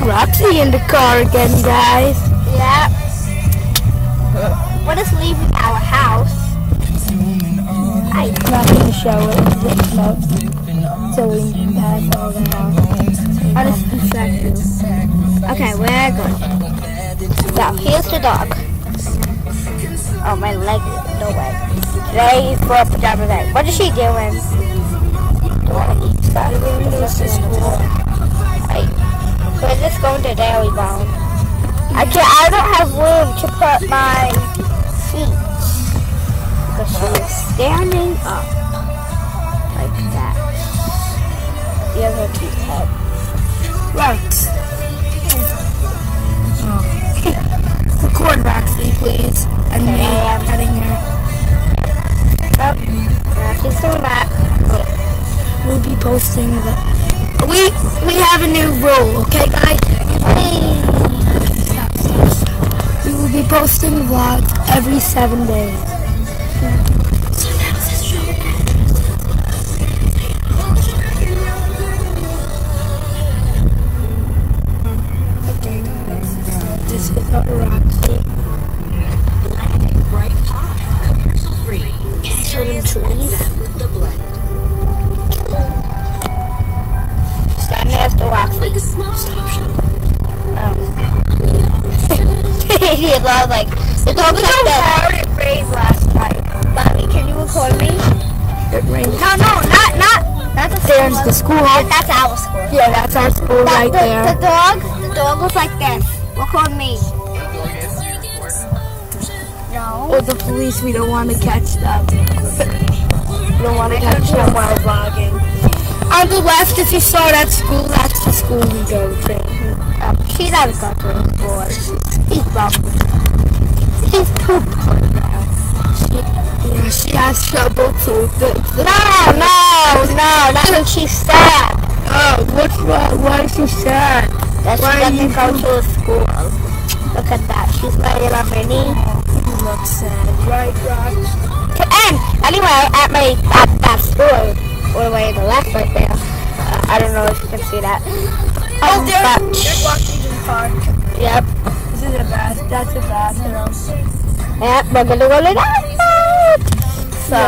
Roxy in the car again, guys. Yeah. We're just leaving our house. I'm not going to show it. No. So we can pass all the house. I'll just distract you. Okay, we're good. So, here's the dog. Oh, my leg. No way. Today he's for a pajama day. What is she doing? Do you want to eat stuff? Right. We're just going to Dairy Bone. I don't have room to put my feet. Because she is standing up. Like that. The other two head. Rox. Record Roxy, please. And me cutting her. Oh, she's doing that. We'll be posting the... We have a new rule, okay, guys? We will be posting vlogs every 7 days. This is our Roxy. Show them trees. Stand next to Roxy. He loves like the dog was like that. Hard it rained last night. Mommy, can you record me? It rained. No, not the There's the school. That's our school. Yeah, that's our school right there. The dog was like this. Record me. No. Or the police, we don't want to catch them. We don't want to catch them while vlogging. On the left, if you saw that school, that's the school we go to. She doesn't go to the school. He's bumping. She's pooped right now. She has trouble too. No, that's when she's sad. Oh, what's wrong? Why is she sad? That she doesn't go to a school. Look at that. She's laying on her knee. You look sad, right, Rox? And anyway, at that school, all the way to the left right there. I don't know if you can see that. There's Washington Park. Yep. This is that's a bathroom. Yep, we're gonna go to that. So,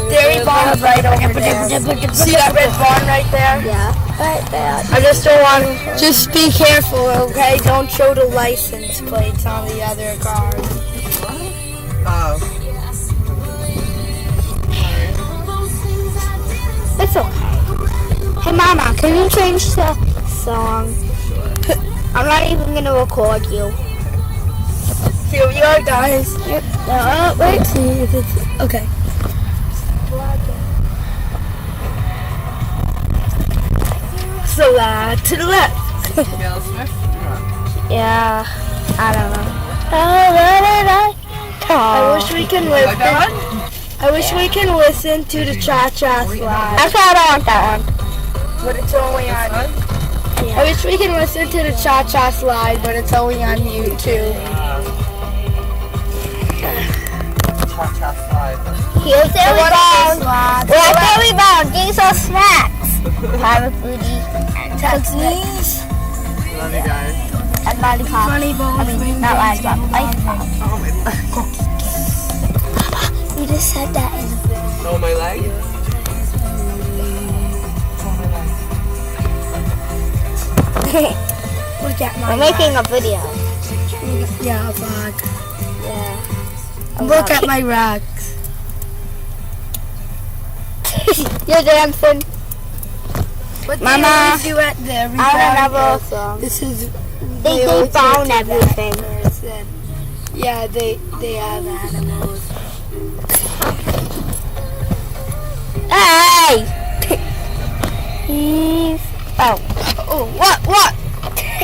Dairy barn right over there. See that red barn right there? yeah, right there. I just don't want. Just be careful, okay? Don't show the license plates on the other cars. It's okay. Hey, Mama, can you change the song? I'm not even gonna record you. Here we are, guys. Wait. Let's see if it's okay. So to the left. Yeah, I don't know. I wish we can listen. I wish we can listen to the cha-cha slide. Actually, I don't want that one. But it's only on. I wish we can listen to the cha-cha slide, but it's only on YouTube. Cha-cha slide. Here's Dairy Bone. We're at Dairy Bone. These are snacks. Private booty and cookies Love you guys. and lollipop. Funny bone. I mean, not lollipop. Ice pop. Oh, my leg. You just said that in Oh, my leg? Look at my We're making a video. Yeah, vlog. Yeah. Look at my rocks. You're dancing. What Mama, do at the I don't have a song. This is They always found do that everything. first, and yeah, they have animals. Hey! He's... Oh, what?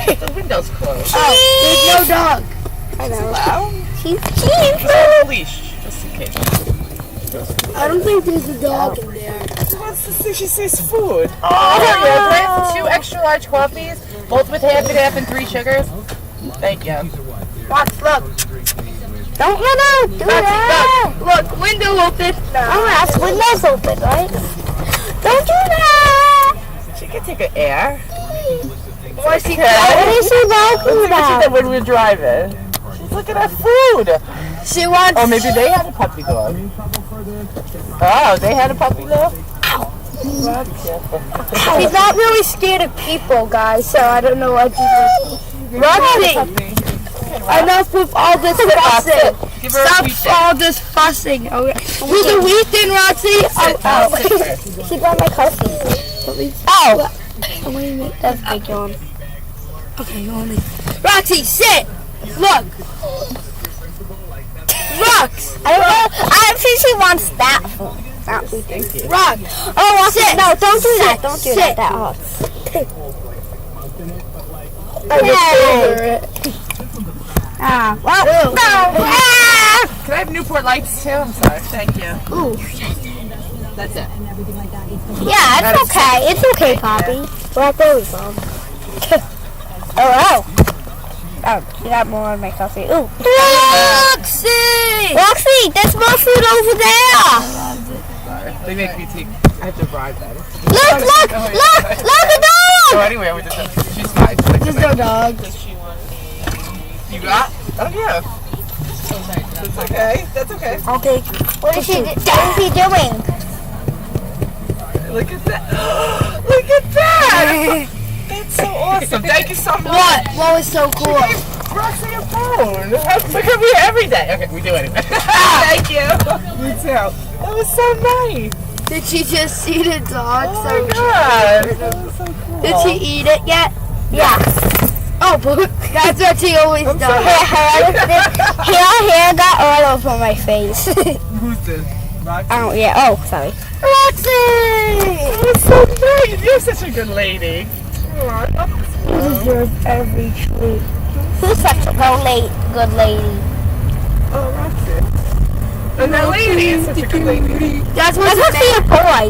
The window's closed. There's no dog. I know. Wow. She's Just cute. have a leash, just in case. I don't think there's a dog in there. What's this thing? She says food. Oh, here you go. Can I have 2 extra large coffees, both with half and half and 3 sugars? Thank you. Watch, look. Don't run out. Do that. Look, window open. Oh, that's windows open, right? Don't do that. She can take an air. Where's he What going? is she talking She about? did when we were driving. She's looking at food. She wants. Oh, maybe they had a puppy dog. Oh, they had a puppy dog? She's not really scared of people, guys, so I don't know what to do. Roxy, enough with all this fussing. Give her a Stop sweet all this fussing. Okay. Who's the wheat then, Roxy? She got my coffee. Oh. That's a big one. Okay, only. Roxy, sit. Look. Rox. I don't know. I think she wants that food. Not food. Rox. Oh, Sit. no, don't do that. Sit. Don't do Sit. that. That hurts. Ah, well, Ew. no. Ah! Can I have Newport Lights too? I'm sorry. Thank you. Ooh. That's it. Yeah, it's okay. It's okay, Poppy. Well, there we go. Oh. Oh, you got more on my coffee. Ooh. Roxy. Roxy, there's more food over there. Sorry. They make me take. I have to bribe them. Look, the So dog. anyway, we just. She's fine. She's like, There's no dog. you got? Oh yeah. That's okay. That's okay. Okay. What is she doing? Look at that. Look at that. That's so awesome. Thank you so much. What was so cool? Roxy a phone. We come here every day. Okay, we do anyway. Thank you. Me too. That was so nice. Did she just see the dog? Oh my god. That was so cool. Did she eat it yet? Yeah. Oh, that's what she always does. Hair got all over my face. Who's this? Roxy? Oh, yeah. Oh, sorry. Roxy! That was so nice. You're such a good lady. Oh, I love this You world. deserve every treat. Who's such a good lady? Oh, Roxy. And that lady is such a good lady. That's That's what's supposed to be a boy.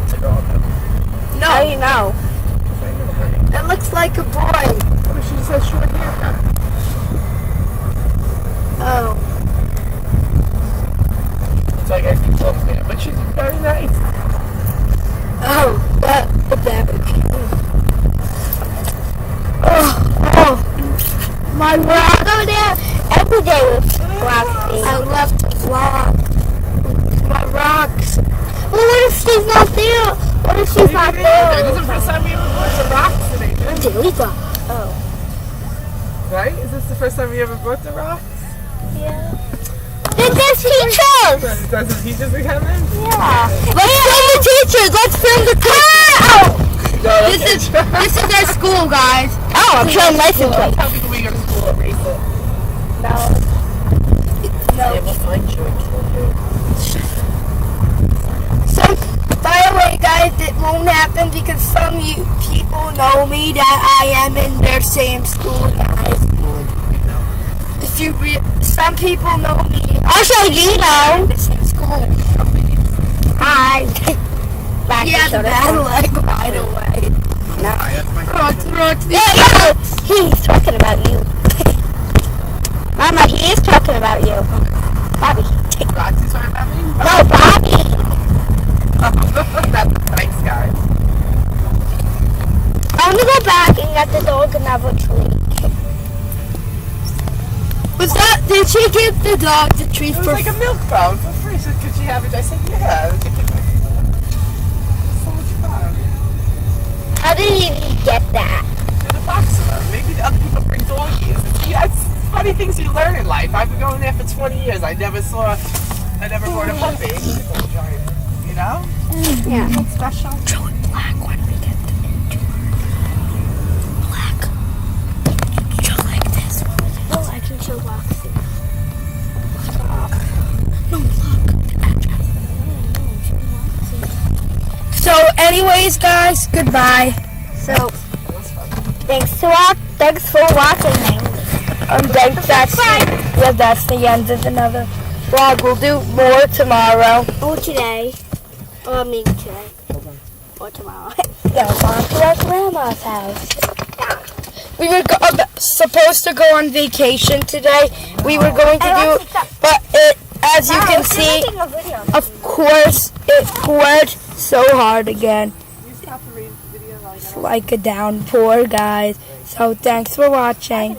It's a girl, though. How do you know? It looks like a boy. Oh, she just has short hair. Oh. So I guess she's close there, but she's very nice. Oh, that would be Oh, my rock. Go there every day with Roxy. I left a vlog. My rocks. Well, what if she's not there? What if she's not This there? is the first time we ever brought the rocks today, Delita. right? Is this the first time we ever brought the rocks? Then there's teachers. Does the teachers be coming? Yeah. Let's film the teachers. Let's film the teachers. No, This is their school, guys. Oh, I'm showing license plate. How can we go to school and race it? No. They will find you and kill you. By the way, guys, it won't happen because some you people know me that I am in their same school, guys. If you some people know me. Also, you know. The same school. Hi. He has a bad leg, by the way. No. Roxy. Yeah, he's talking about you. Mama, he is talking about you. Bobby. Roxy's talking about me? No, Bobby. That's nice, guys. I'm gonna go back and get the dog another treat. Was that? Did she give the dog the treat It was for? like a milk bone for free. She said, could she have it? I said, yeah. It was so much fun. How did you get that? To the box club. Maybe the other people bring doggies. It's funny things you learn in life. I've been going there for 20 years. I never brought a puppy. You know? Yeah. What's special? Black when we get them into black. Just like this. Oh, I can show Roxy. No, look. So, anyways, guys, goodbye. So, thanks for watching. That's the end of another vlog. We'll do more tomorrow. Or today. Or maybe today. Or tomorrow. Yeah, on to our grandma's house. We were supposed to go on vacation today. We were going to do, but as you can see, of course, it poured so hard again. You stop the video while you like a downpour, guys. So thanks for watching.